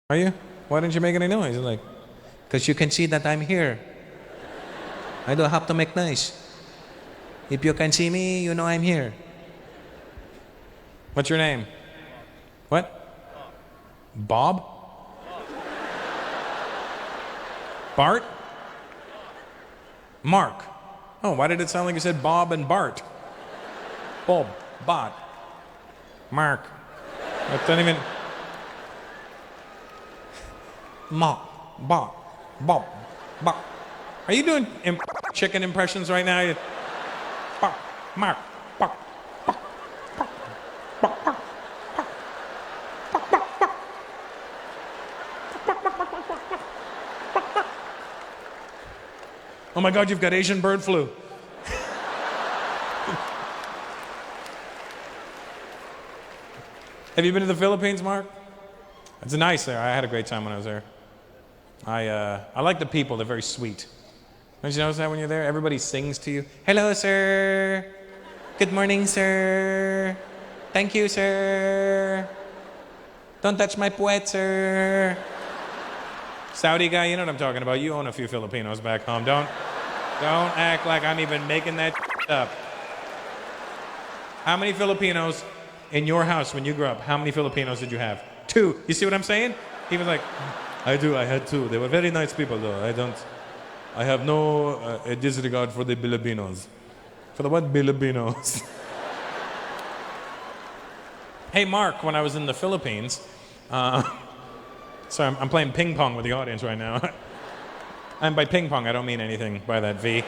Are you? Why didn't you make any noise? Like, because you can see that I'm here. I don't have to make noise. If you can see me, you know I'm here. What's your name? What? Bob? Bart? Mark. Oh, why did it sound like you said Bob and Bart? Bob, Bot, Mark. That doesn't even. Ma, Bob, Bob, Bob. Are you doing chicken impressions right now? Bob, Mark, Bob. Oh my God, you've got Asian bird flu. Have you been to the Philippines, Mark? It's nice there. I had a great time when I was there. I like the people. They're very sweet. Don't you notice that when you're there? Everybody sings to you. Hello, sir. Good morning, sir. Thank you, sir. Don't touch my puwet, sir. Saudi guy, you know what I'm talking about. You own a few Filipinos back home. Don't act like I'm even making that up. How many Filipinos in your house when you grew up? How many Filipinos did you have? 2. You see what I'm saying? He was like, I do. I had 2. They were very nice people, though. I have no disregard for the Filipinos. For the what Filipinos? Hey, Mark, when I was in the Philippines, sorry, I'm playing ping pong with the audience right now. And by ping pong, I don't mean anything by that V.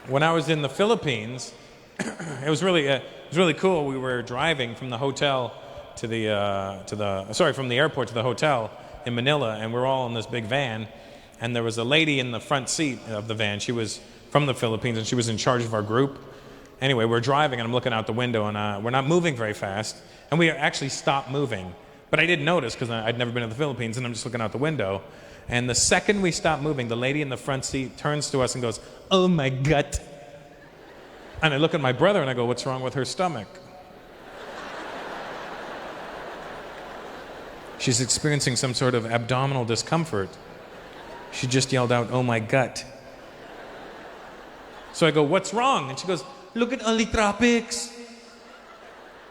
When I was in the Philippines, it was really cool. We were driving from the hotel from the airport to the hotel in Manila, and we're all in this big van. And there was a lady in the front seat of the van. She was from the Philippines, and she was in charge of our group. Anyway, we're driving, and I'm looking out the window, and we're not moving very fast. And we actually stopped moving. But I didn't notice because I'd never been to the Philippines, and I'm just looking out the window. And the second we stopped moving, the lady in the front seat turns to us and goes, "Oh my gut." And I look at my brother and I go, "What's wrong with her stomach?" She's experiencing some sort of abdominal discomfort. She just yelled out, "Oh my gut." So I go, "What's wrong?" And she goes, "Look at all the tropics."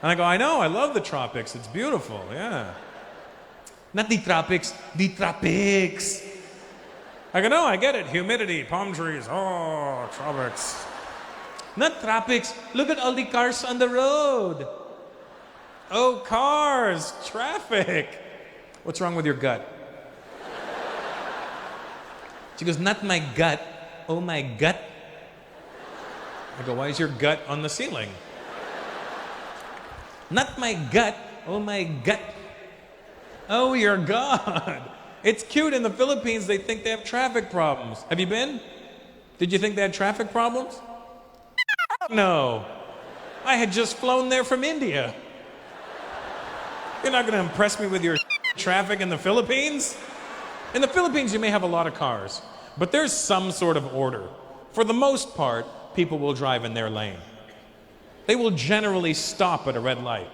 And I go, "I know, I love the tropics. It's beautiful, yeah." "Not the tropics, the tropics." I go, "No, I get it. Humidity, palm trees, oh, tropics." "Not tropics. Look at all the cars on the road." "Oh, cars, traffic." "What's wrong with your gut?" She goes, "Not my gut. Oh, my gut." I go, "Why is your gut on the ceiling?" "Not my gut. Oh, my gut." "Oh, your God." It's cute. In the Philippines, they think they have traffic problems. Have you been? Did you think they had traffic problems? No. I had just flown there from India. You're not going to impress me with your traffic in the Philippines? In the Philippines, you may have a lot of cars, but there's some sort of order. For the most part, people will drive in their lane. They will generally stop at a red light.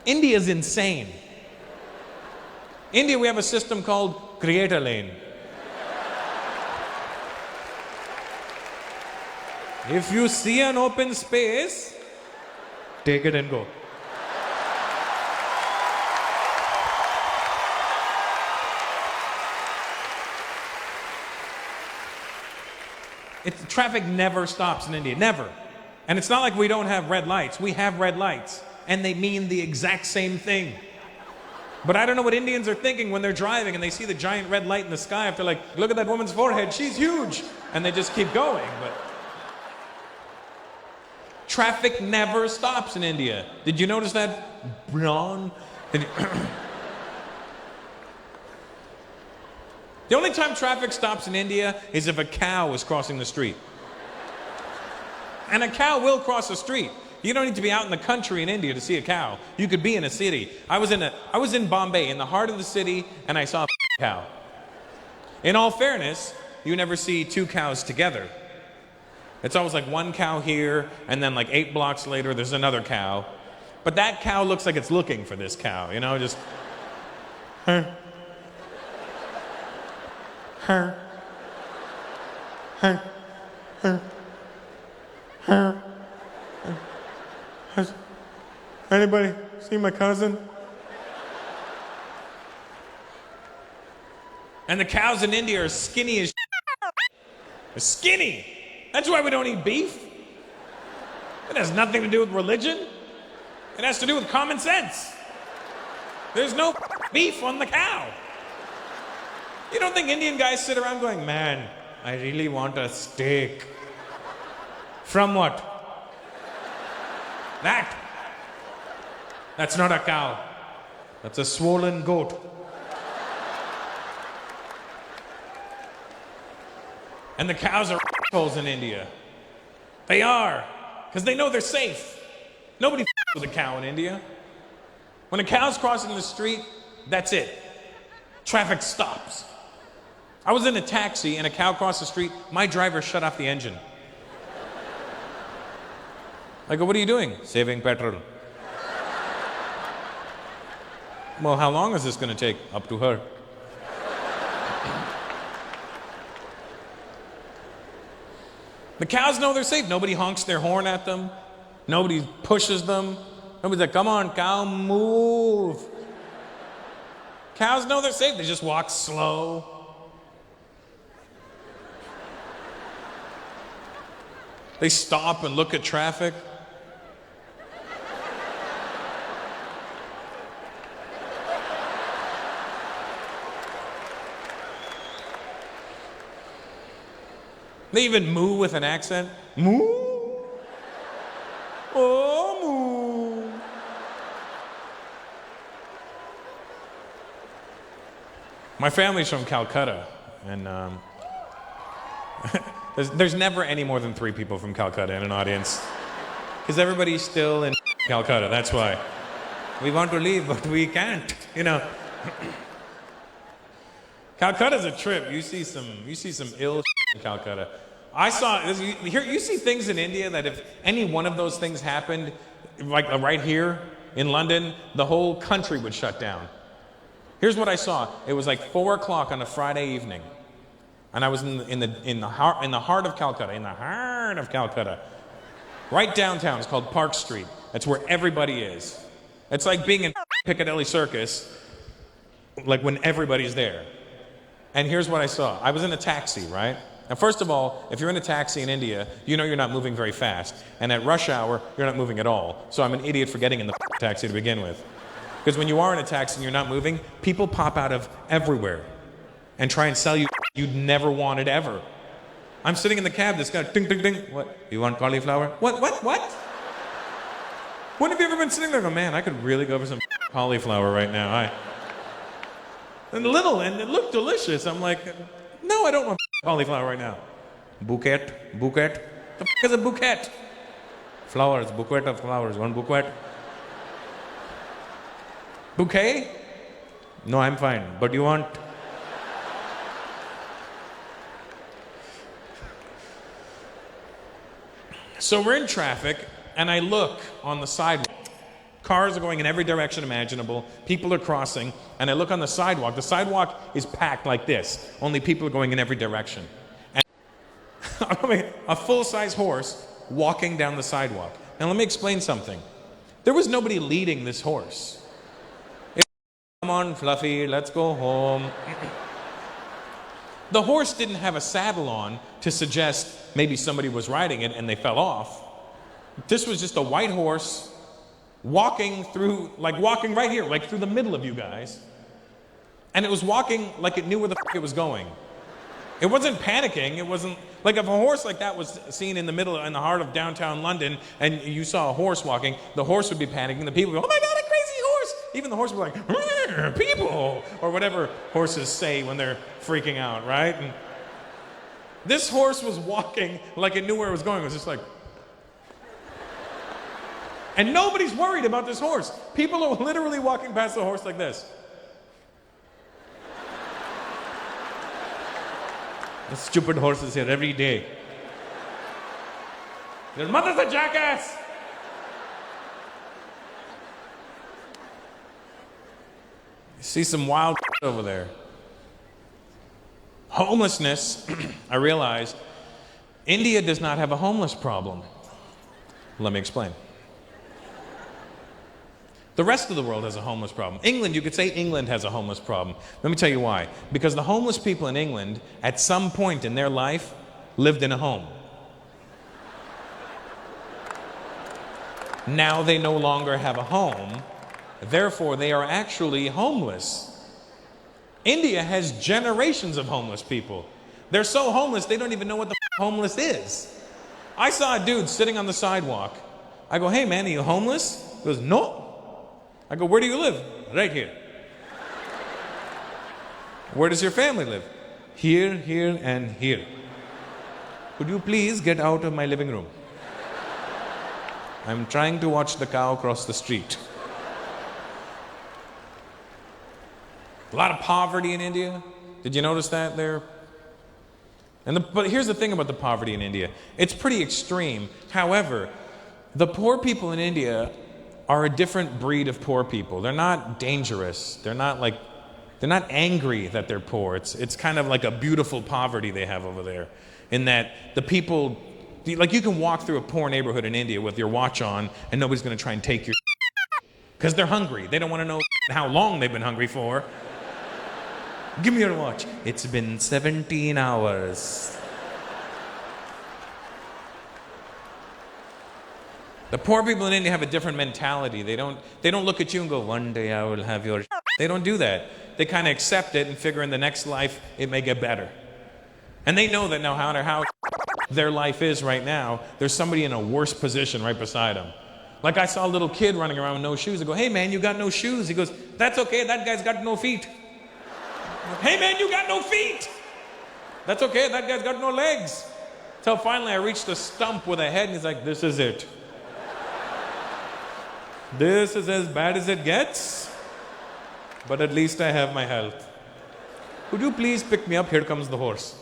India's insane. India, we have a system called create a lane. If you see an open space, take it and go. Traffic never stops in India, never. And it's not like we don't have red lights. We have red lights, and they mean the exact same thing. But I don't know what Indians are thinking when they're driving and they see the giant red light in the sky. If they're like, "Look at that woman's forehead, she's huge," and they just keep going. But traffic never stops in India. Did you notice that, Braun? The only time traffic stops in India is if a cow is crossing the street. And a cow will cross the street. You don't need to be out in the country in India to see a cow. You could be in a city. I was in Bombay, in the heart of the city, and I saw a cow. In all fairness, you never see 2 cows together. It's always like one cow here, and then like 8 blocks later, there's another cow. But that cow looks like it's looking for this cow, you know, just. Her. Her. Her. Her. Her. Has anybody seen my cousin? And the cows in India are skinny as They're skinny. That's why we don't eat beef. It has nothing to do with religion. It has to do with common sense. There's no beef on the cow. You don't think Indian guys sit around going, man, I really want a steak. From what? That. That's not a cow. That's a swollen goat. And the cows are assholes in India. They are. Because they know they're safe. Nobody with a cow in India. When a cow's crossing the street, that's it. Traffic stops. I was in a taxi and a cow crossed the street. My driver shut off the engine. I go, what are you doing? Saving petrol. Well, how long is this going to take? Up to her. The cows know they're safe. Nobody honks their horn at them. Nobody pushes them. Nobody's like, come on, cow, move. Cows know they're safe. They just walk slow. They stop and look at traffic. They even moo with an accent. Moo. Oh, moo. My family's from Calcutta, and there's never any more than 3 people from Calcutta in an audience, because everybody's still in Calcutta. That's why we want to leave, but we can't. You know. Calcutta's a trip. You see some ill in Calcutta. I saw you see things in India that if any one of those things happened, like right here in London, the whole country would shut down. Here's what I saw. It was like 4 o'clock on a Friday evening, and I was in the heart of Calcutta, right downtown. It's called Park Street. That's where everybody is. It's like being in Piccadilly Circus, like when everybody's there. And here's what I saw. I was in a taxi, right? Now, first of all, if you're in a taxi in India, you know you're not moving very fast. And at rush hour, you're not moving at all. So I'm an idiot for getting in the taxi to begin with. Because when you are in a taxi and you're not moving, people pop out of everywhere and try and sell you you'd never wanted ever. I'm sitting in the cab, this guy, ding, ding, ding. What? You want cauliflower? What? When have you ever been sitting there and go, man, I could really go for some cauliflower right now. And it looked delicious. I'm like, no, I don't want cauliflower right now. Bouquet. The f*** is a bouquet? Flowers, bouquet of flowers. One bouquet. Bouquet? No, I'm fine. But you want? So we're in traffic, and I look on the sidewalk. Cars are going in every direction imaginable. People are crossing. And I look on the sidewalk. The sidewalk is packed like this. Only people are going in every direction. And a full-size horse walking down the sidewalk. Now let me explain something. There was nobody leading this horse. Come on, Fluffy, let's go home. The horse didn't have a saddle on to suggest maybe somebody was riding it and they fell off. This was just a white horse walking right here, like through the middle of you guys. And it was walking like it knew where the f*** it was going. It wasn't panicking. It wasn't, like if a horse like that was seen in the heart of downtown London, and you saw a horse walking, the horse would be panicking. The people would go, oh my God, a crazy horse. Even the horse would be like, people, or whatever horses say when they're freaking out, right? And this horse was walking like it knew where it was going. It was just like, and nobody's worried about this horse. People are literally walking past the horse like this. The stupid horse is here every day. His mother's a jackass. You see some wild over there. Homelessness, I realized, India does not have a homeless problem. Let me explain. The rest of the world has a homeless problem. England, you could say England has a homeless problem. Let me tell you why. Because the homeless people in England, at some point in their life, lived in a home. Now they no longer have a home, therefore they are actually homeless. India has generations of homeless people. They're so homeless they don't even know what the homeless is. I saw a dude sitting on the sidewalk. I go, hey man, are you homeless? He goes, no. I go, where do you live? Right here. Where does your family live? Here, here, and here. Could you please get out of my living room? I'm trying to watch the cow cross the street. A lot of poverty in India. Did you notice that there? But here's the thing about the poverty in India. It's pretty extreme. However, the poor people in India are a different breed of poor people. They're not dangerous. They're not angry that they're poor. It's kind of like a beautiful poverty they have over there. In that the people, like you can walk through a poor neighborhood in India with your watch on and nobody's going to try and take your because they're hungry. They don't want to know how long they've been hungry for. Give me your watch. It's been 17 hours. The poor people in India have a different mentality. They don't look at you and go, one day I will have your. They don't do that. They kind of accept it and figure in the next life it may get better. And they know that no matter how their life is right now, there's somebody in a worse position right beside them. Like I saw a little kid running around with no shoes. I go, hey man, you got no shoes? He goes, that's okay, that guy's got no feet. Hey man, you got no feet. That's okay, that guy's got no legs. Till finally I reached a stump with a head and he's like, this is it. This is as bad as it gets, but at least I have my health. Could you please pick me up? Here comes the horse.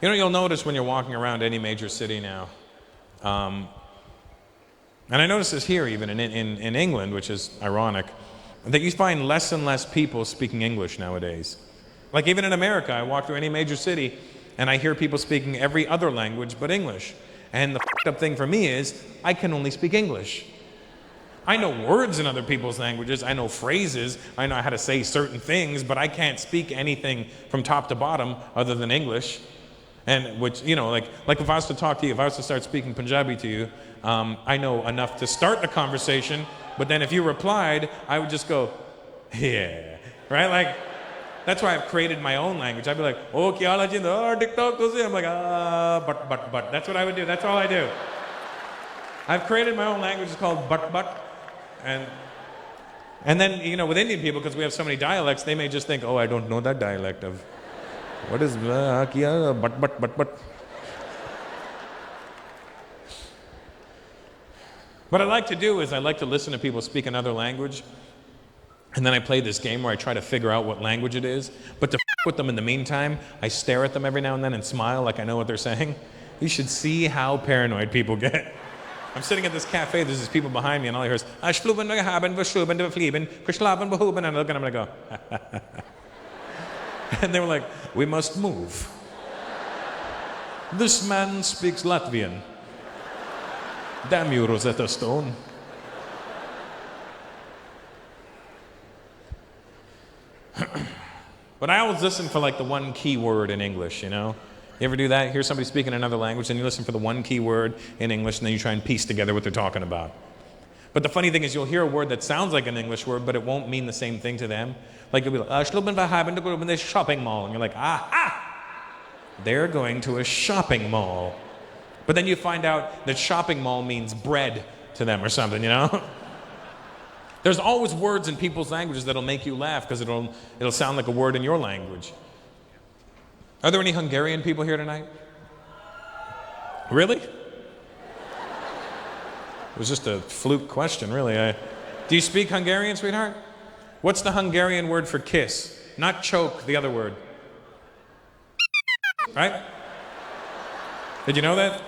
You know, you'll notice when you're walking around any major city now, and I notice this here even in England, which is ironic, that you find less and less people speaking English nowadays. Like even in America, I walk through any major city and I hear people speaking every other language but English. And the f***ed up thing for me is, I can only speak English. I know words in other people's languages, I know phrases, I know how to say certain things, but I can't speak anything from top to bottom other than English. And which, you know, like if I was to talk to you, if I was to start speaking Punjabi to you, I know enough to start the conversation, but then if you replied, I would just go, yeah, right? Like, that's why I've created my own language. I'd be like, oh, kya haal hai jind? Oh, TikTok, I'm like, but. That's what I would do. That's all I do. I've created my own language. It's called but. And then, you know, with Indian people, because we have so many dialects, they may just think, oh, I don't know that dialect of, what is kiya, but. What I like to do is I like to listen to people speak another language, and then I play this game where I try to figure out what language it is. But to f with them in the meantime, I stare at them every now and then and smile like I know what they're saying. You should see how paranoid people get. I'm sitting at this cafe, there's these people behind me, and all I hear is, and I look at them and I go, and they were like, we must move. This man speaks Latvian. Damn you, Rosetta Stone. But I always listen for like the one key word in English, you know? You ever do that? Hear somebody speaking another language, and you listen for the one key word in English, and then you try and piece together what they're talking about. But the funny thing is, you'll hear a word that sounds like an English word, but it won't mean the same thing to them. Like you'll be like, shopping mall, and you're like, they're going to a shopping mall. But then you find out that shopping mall means bread to them or something, you know? There's always words in people's languages that'll make you laugh because it'll sound like a word in your language. Are there any Hungarian people here tonight? Really? It was just a fluke question, really. Do you speak Hungarian, sweetheart? What's the Hungarian word for kiss? Not choke, the other word. right? Did you know that?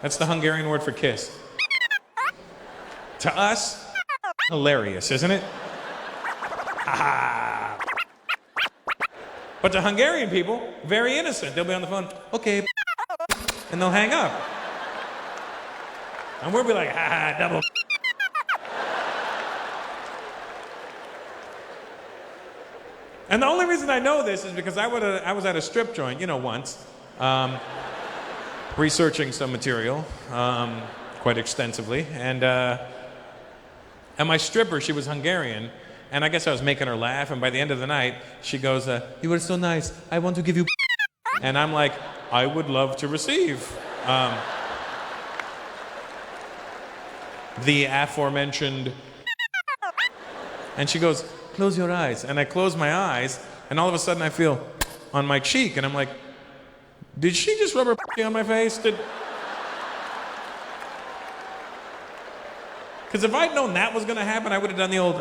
That's the Hungarian word for kiss. To us, hilarious, isn't it? Ah. But to Hungarian people, very innocent. They'll be on the phone, okay, and they'll hang up. And we'll be like, double. And the only reason I know this is because I was at a strip joint, once, researching some material quite extensively, and my stripper, she was Hungarian, and I guess I was making her laugh, and by the end of the night, she goes, you were so nice, I want to give you and I'm like, I would love to receive the aforementioned, and she goes, close your eyes, and I close my eyes, and all of a sudden I feel on my cheek, and I'm like, did she just rub her on my face? Because if I'd known that was going to happen, I would have done the old,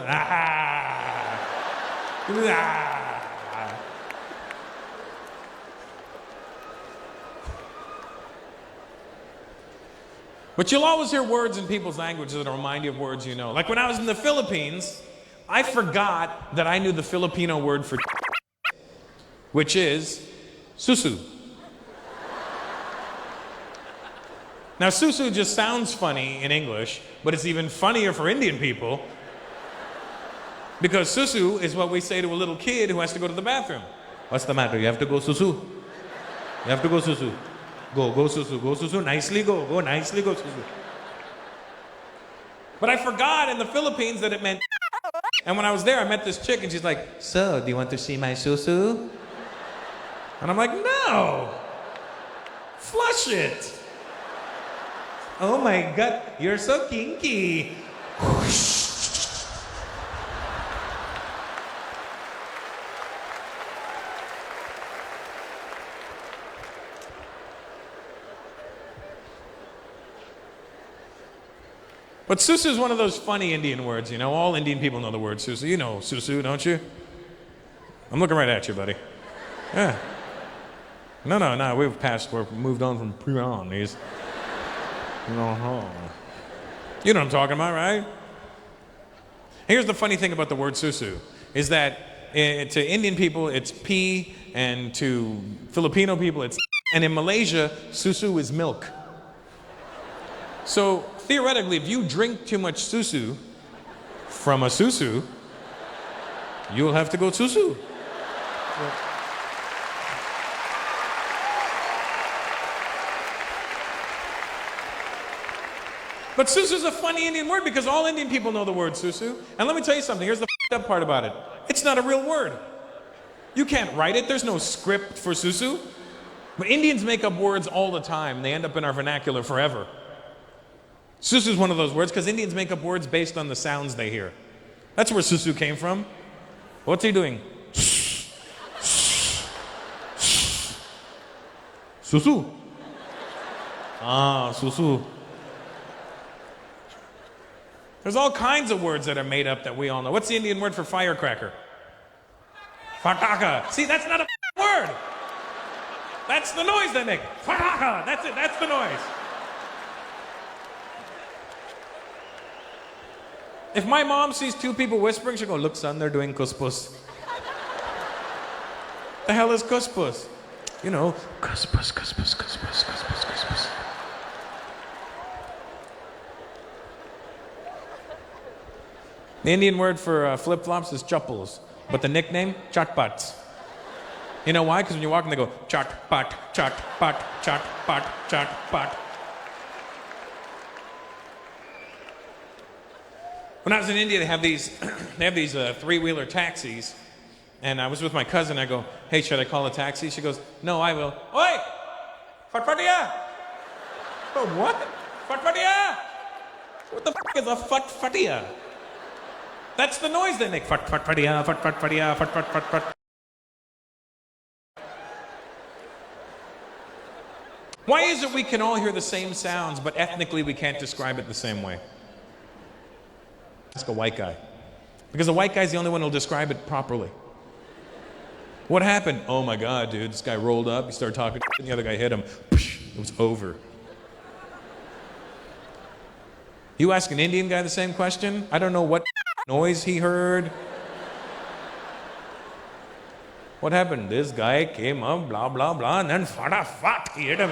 But you'll always hear words in people's languages that remind you of words you know. Like when I was in the Philippines, I forgot that I knew the Filipino word for which is susu. Now, susu just sounds funny in English, but it's even funnier for Indian people because susu is what we say to a little kid who has to go to the bathroom. What's the matter? You have to go susu. You have to go susu. Go susu, nicely go nicely, go susu. But I forgot in the Philippines that it meant, and when I was there, I met this chick, and she's like, so, do you want to see my susu? And I'm like, no, flush it. Oh my God, you're so kinky. But susu is one of those funny Indian words, All Indian people know the word susu. You know susu, don't you? I'm looking right at you, buddy. Yeah. No, we're moved on from pre-on. You know what I'm talking about, right? Here's the funny thing about the word susu, is that to Indian people, it's pee, and to Filipino people, it's and in Malaysia, susu is milk. So, theoretically, if you drink too much susu from a susu, you'll have to go susu. But susu is a funny Indian word because all Indian people know the word susu. And let me tell you something, here's the f***ed up part about it. It's not a real word. You can't write it, there's no script for susu. But Indians make up words all the time, they end up in our vernacular forever. Susu is one of those words because Indians make up words based on the sounds they hear. That's where susu came from. What's he doing? Susu. Ah, susu. There's all kinds of words that are made up that we all know. What's the Indian word for firecracker? Fataka. See, that's not a word. That's the noise they make. Fataka. That's it. That's the noise. If my mom sees two people whispering, she'll go, look, son, they're doing kuspus. The hell is kuspus? Kuspus, kuspus, kuspus, kuspus, kuspus. The Indian word for flip-flops is chappals, but the nickname, chatpats. You know why? Because when you walk in, they go, chatpat, chatpat, chatpat, chatpat. When I was in India, they have these three-wheeler taxis, and I was with my cousin. I go, hey, should I call a taxi? She goes, no, I will. Oi! Fatfatia! Oh, what? Fatfatia! What the f*** is a fatfatia? That's the noise they make. Fatfatia, fatfatia, fatfat. Why is it we can all hear the same sounds, but ethnically we can't describe it the same way? Ask a white guy. Because a white guy's the only one who'll describe it properly. What happened? Oh my God, dude. This guy rolled up. He started talking, and the other guy hit him. It was over. You ask an Indian guy the same question? I don't know what noise he heard. What happened? This guy came up, blah, blah, blah, and then fat, he hit him.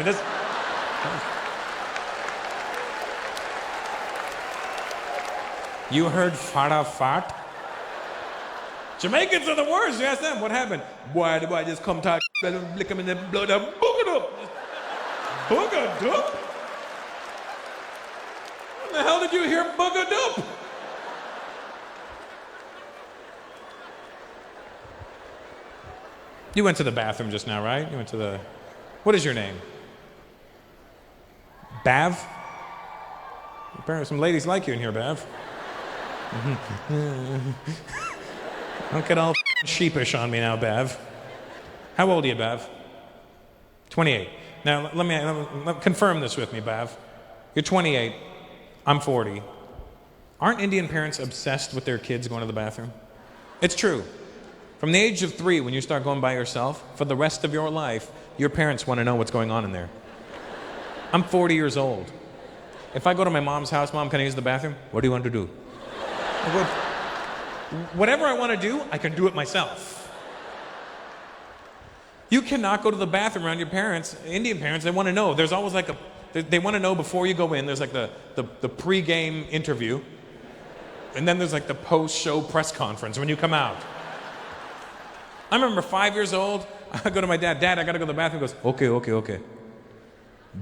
You heard fat? Jamaicans are the worst. You ask them, what happened? Why did I just come talk, lick him in the blood, boogered up. Boogered up? When the hell did you hear boogered up? You went to the bathroom just now, right? You went to the... What is your name? Bav? Apparently some ladies like you in here, Bav. Don't get all sheepish on me now, Bav. How old are you, Bav? 28. Now, let me confirm this with me, Bav. You're 28. I'm 40. Aren't Indian parents obsessed with their kids going to the bathroom? It's true. From the age of 3, when you start going by yourself, for the rest of your life, your parents want to know what's going on in there. I'm 40 years old. If I go to my mom's house, Mom, can I use the bathroom? What do you want to do? Whatever I want to do, I can do it myself. You cannot go to the bathroom around your parents. Indian parents, they want to know. There's always like they want to know before you go in. There's like the pre-game interview. And then there's like the post-show press conference when you come out. I remember 5 years old, I go to my dad, Dad, I gotta go to the bathroom. He goes, okay.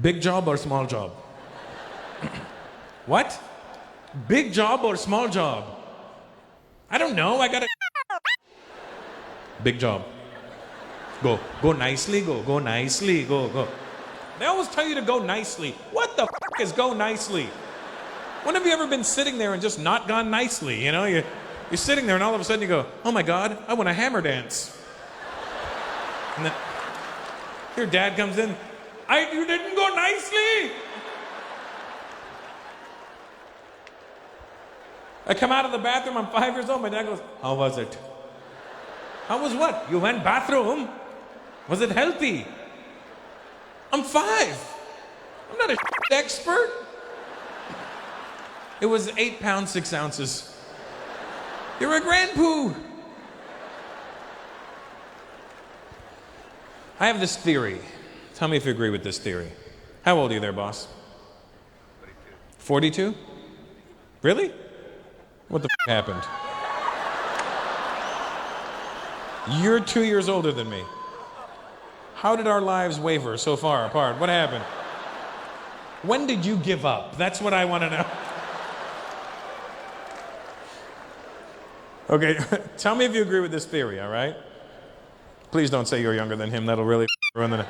Big job or small job? What? Big job or small job? I don't know, I gotta... Big job. Go nicely, go nicely, go. They always tell you to go nicely. What the is go nicely? When have you ever been sitting there and just not gone nicely, you know? You're sitting there and all of a sudden you go, oh my God, I want a hammer dance. And then your dad comes in, you didn't go nicely. I come out of the bathroom, I'm 5 years old, my dad goes, how was it? How was what? You went bathroom? Was it healthy? I'm 5. I'm not a expert. It was 8 pounds, 6 ounces. You're a grandpoo. I have this theory. Tell me if you agree with this theory. How old are you there, boss? 42. 42? Really? What the happened? You're 2 years older than me. How did our lives waver so far apart? What happened? When did you give up? That's what I want to know. Okay, tell me if you agree with this theory, all right? Please don't say you're younger than him. That'll really ruin the...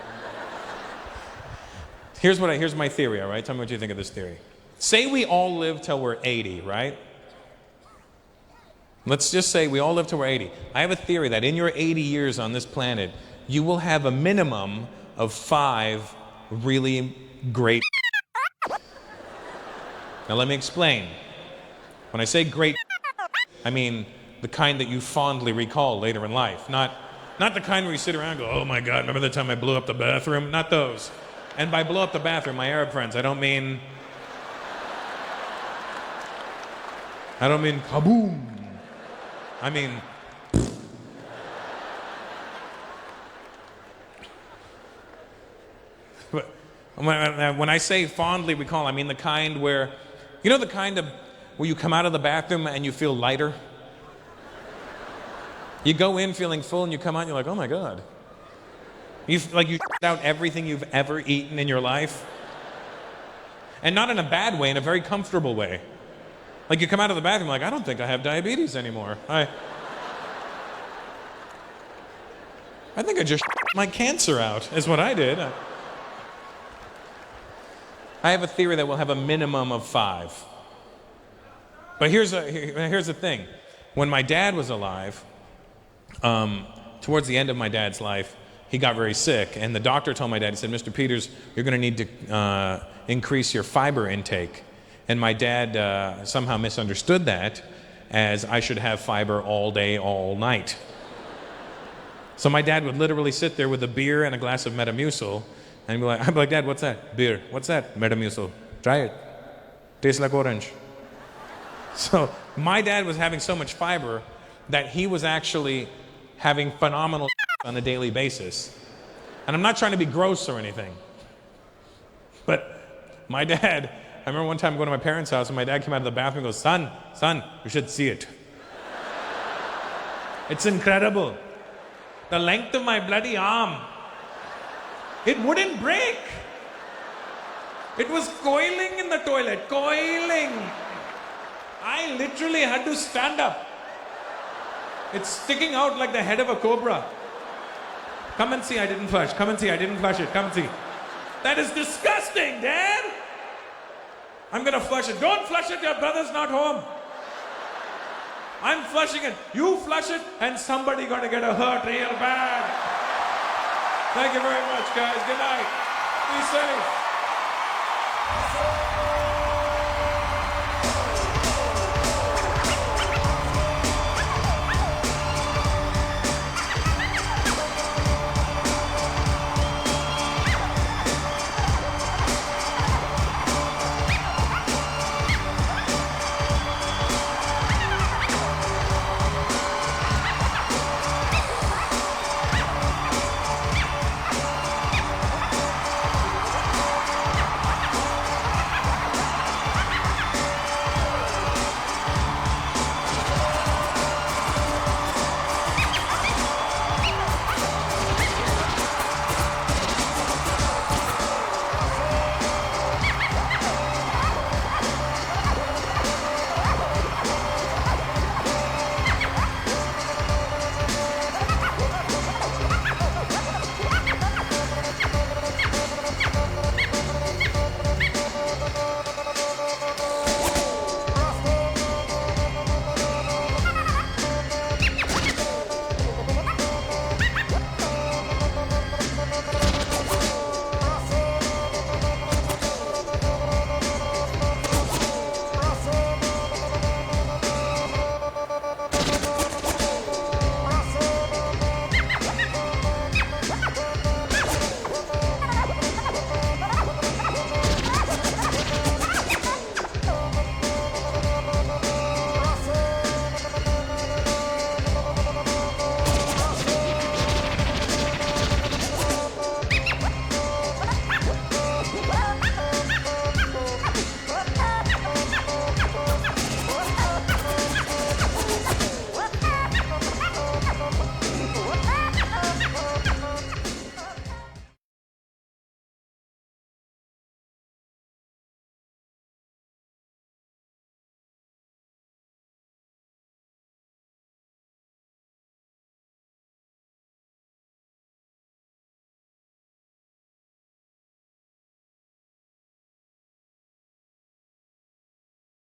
Here's my theory, all right? Tell me what you think of this theory. Say we all live till we're 80, right? Let's just say we all live till we're 80. I have a theory that in your 80 years on this planet, you will have a minimum of 5 really great... Now let me explain. When I say great, I mean the kind that you fondly recall later in life. Not the kind where you sit around and go, oh my God, remember the time I blew up the bathroom? Not those. And by blow up the bathroom, my Arab friends, I don't mean kaboom. I mean, when I say fondly recall, I mean the kind where, you know the kind of where you come out of the bathroom and you feel lighter? You go in feeling full and you come out and you're like, oh my God. You out everything you've ever eaten in your life. And not in a bad way, in a very comfortable way. Like you come out of the bathroom like, I don't think I have diabetes anymore. I think I just my cancer out, is what I did. I have a theory that we'll have a minimum of 5. But here's the thing. When my dad was alive, towards the end of my dad's life, he got very sick, and the doctor told my dad, he said, Mr. Peters, you're going to need to increase your fiber intake. And my dad somehow misunderstood that as I should have fiber all day, all night. So my dad would literally sit there with a beer and a glass of Metamucil, and I'd be like, Dad, what's that? Beer. What's that? Metamucil. Try it. Tastes like orange. So my dad was having so much fiber that he was actually having phenomenal on a daily basis. And I'm not trying to be gross or anything, but my dad, I remember one time going to my parents' house and my dad came out of the bathroom and goes, son, you should see it. It's incredible. The length of my bloody arm. It wouldn't break. It was coiling in the toilet, coiling. I literally had to stand up. It's sticking out like the head of a cobra. Come and see, I didn't flush. Come and see, I didn't flush it. Come and see. That is disgusting, Dad. I'm gonna flush it. Don't flush it, your brother's not home. I'm flushing it. You flush it, and somebody gonna get a hurt real bad. Thank you very much, guys. Good night. Be safe.